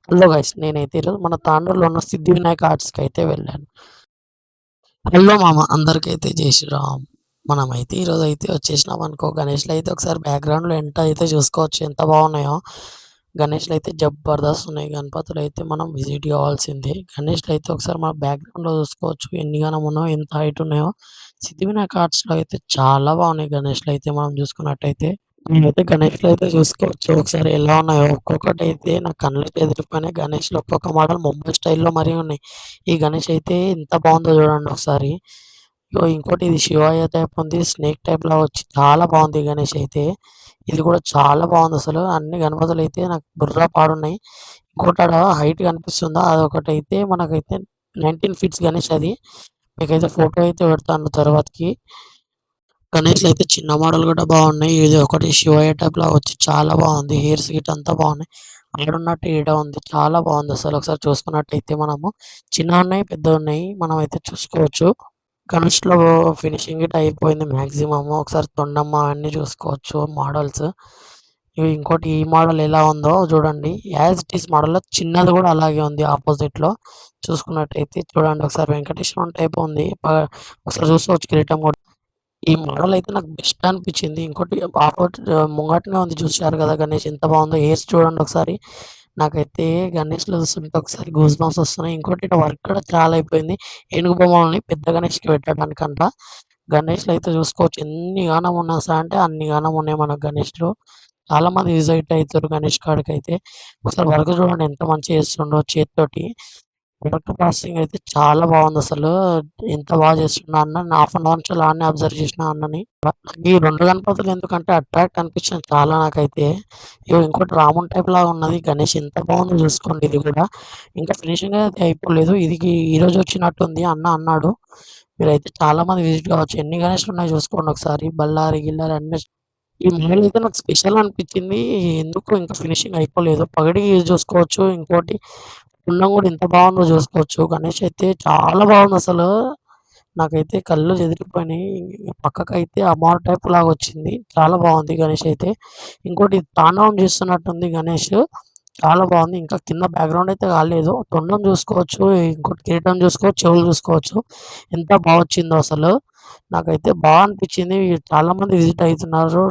Hello guys, నేనైతే ఈరోజు మన తాండూరులో ఉన్న సిద్ధివినాయక ఆర్ట్స్‌కైతే వెళ్ళాను. హలో మామ, అందరికైతే జై శ్రీరామ్. మనమైతే ఈరోజైతే వచ్చేసినామనుకో, గణేష్‌లయితే ఒకసారి బ్యాక్‌గ్రౌండ్‌లో అయితే చూసుకోవచ్చు ఎంత బాగున్నాయో. గణేష్‌లయితే జబర్దస్త్ ఉన్నాయి. గణపతులైతే మనం విజిట్ కావాల్సిందే. గణేష్‌లయితే ఒకసారి మన బ్యాక్‌గ్రౌండ్‌లో చూసుకోవచ్చు ఎన్నిగనం ఉన్నాయో, ఎంత హైట్ ఉన్నాయో. సిద్ధివినాయక ఆర్ట్స్‌లో అయితే చాలా బాగున్నాయి గణేష్‌లయితే మనం చూసుకున్నట్టయితే. నేనైతే గణేష్‌లో అయితే చూసుకోవచ్చు ఒకసారి ఎలా ఉన్నాయో. ఒక్కొక్కటైతే నా కళ్ళకి ఎదిరిపోయినాయి గణేష్‌లు. ఒక్కొక్క మోడల్ ముంబై స్టైల్‌లో మరీ ఉన్నాయి. ఈ గణేష్ అయితే ఎంత బాగుందో చూడండి ఒకసారి. ఇగో ఇంకోటి, ఇది శివయ్య టైప్ ఉంది. స్నేక్ టైప్‌లా వచ్చి చాలా బాగుంది ఈ గణేష్ అయితే. ఇది కూడా చాలా బాగుందసలు. అన్ని గణపతులైతే నాకు బుర్ర పాడున్నాయి. ఇంకోటి ఆడ హైట్ కనిపిస్తుందా? అదొకటైతే మనకైతే 19 ఫీట్స్ గణేష్ అది. మీకైతే ఫోటో అయితే పెడతాను తర్వాతకి. గణేష్‌లయితే చిన్న మోడల్ గూడా బాగున్నాయి. ఇది ఒకటి శివయ్య టైప్‌లా వచ్చి చాలా బాగుంది. హెయిర్స్ గిట్ట అంతా బాగున్నాయి. ఆడున్నట్టు ఈడ ఉంది. చాలా బాగుందసలు. ఒకసారి చూసుకున్నట్టయితే మనము చిన్నవున్నాయి, పెద్దవున్నాయి. మనమైతే చూసుకోవచ్చు. గణేష్‌లో ఫినిషింగ్ గిట్ట అయిపోయింది మాక్సిమము. ఒకసారి తొండమ్మ అన్నీ చూసుకోవచ్చు మోడల్స్. ఇవి ఇంకోటి, ఈ మోడల్ ఎలా ఉందో చూడండి. యాజ్ ఇట్ ఈజ్ మోడల్‌లో చిన్నది గూడా అలాగే ఉంది ఆపోజిట్‌లో. చూసుకున్నట్టయితే చూడండి ఒకసారి వెంకటేశ్వరం టైప్ ఉంది. ఒకసారి చూసుకోవచ్చు కిరీటం గూడా. ఈ మోడల్ అయితే నాకు బెస్ట్ అనిపించింది. ఇంకోటి ముంగటనే ఉంది చూసారు కదా గణేష్ ఎంత బాగుందో. హెయిర్స్ చూడండి ఒకసారి. నాకైతే గణేష్‌లో చూస్తుంటే ఒకసారి గూస్ బంప్స్ వస్తున్నాయి. ఇంకోటి ఈడ వర్క్ కూడా చాలా అయిపోయింది. ఏనుగు బొమ్మల్ని పెద్ద గణేష్‌కి పెట్టడానికంట. గణేష్‌లో అయితే చూసుకోవచ్చు ఎన్ని గానం ఉన్నాయి సార్, అంటే అన్ని గానం ఉన్నాయి మనకు గణేష్‌లో. చాలా మంది విజిట్ అయితారు గణేష్ కాడికైతే. ఒకసారి వర్క్ చూడండి ఎంత మంచిగా చేస్తుండో చేత్తోటి. వర్క్ ప్రాసెసింగ్ అయితే చాలా బాగుందసలు. ఎంత బాగా చేస్తుండో అన్న. నేను హాఫ్ అన్ అవర్ నుంచి ఆడనే అబ్జర్వ్ చేసిన అన్నని. ఈ 2 గణపతులు ఎందుకంటే అట్రాక్ట్ అనిపించింది చాలా నాకైతే. ఇగో ఇంకోటి రాముని టైప్ లాగా ఉన్నది గణేష్, ఎంత బాగుందో చూసుకోండి ఇది కూడా. ఇంకా ఫినిషింగ్ అయితే అయిపోలేదు. ఇది ఈరోజు వచ్చినట్టుంది అన్న అన్నాడు. మీరైతే చాలా మంది విజిట్ కావచ్చు. ఎన్ని గణేష్‌లు ఉన్నాయో చూసుకోండి ఒకసారి. బళ్ళారి, గిల్లారి అన్నీ. ఈ మోడల్ అయితే నాకు స్పెషల్ అనిపించింది. ఎందుకో ఇంకా ఫినిషింగ్ అయిపోలేదు. పగడి చూసుకోవచ్చు. ఇంకోటి పున్నం గూడా ఎంత బాగుందో చూసుకోవచ్చు. గణేష్ అయితే చాలా బాగుందసలు. నాకైతే కళ్ళు చెదిరిపోయినాయి. పక్కకైతే అమ్మవారి టైప్ లాగొచ్చింది. చాలా బాగుంది గణేష్ అయితే. ఇంకోటి తాండవం చేస్తున్నట్టుంది గణేష్. చాలా బాగుంది. ఇంకా కింద బ్యాక్‌గ్రౌండ్ అయితే కాలేదు. తొండం చూసుకోవచ్చు. ఇంకోటి కిరీటం చూసుకోవచ్చు. చెవులు చూసుకోవచ్చు. ఎంత బాగొచ్చిందో అసలు. నాకైతే అనిపించింది. చాలా మంది విజిట్ అయితున్నారు.